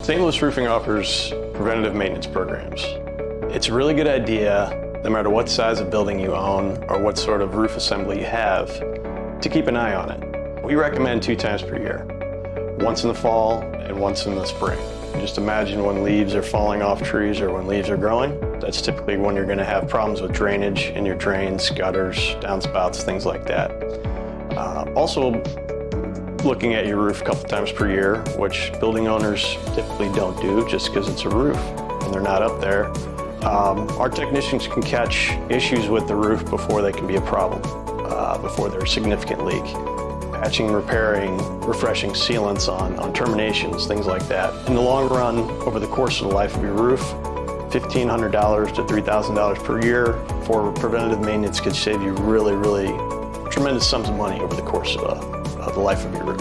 St. Louis Roofing offers preventative maintenance programs. It's a really good idea, no matter what size of building you own or what sort of roof assembly you have, to keep an eye on it. We recommend 2 times per year, once in the fall and once in the spring. Just imagine when leaves are falling off trees or when leaves are growing. That's typically when you're going to have problems with drainage in your drains, gutters, downspouts, things like that. Also, looking at your roof a couple times per year, which building owners typically don't do just because it's a roof and they're not up there. Our technicians can catch issues with the roof before they can be a problem, before there's a significant leak. Patching, repairing, refreshing sealants on terminations, things like that. In the long run, over the course of the life of your roof, $1,500 to $3,000 per year for preventative maintenance could save you really tremendous sums of money over the course of the life of your roof.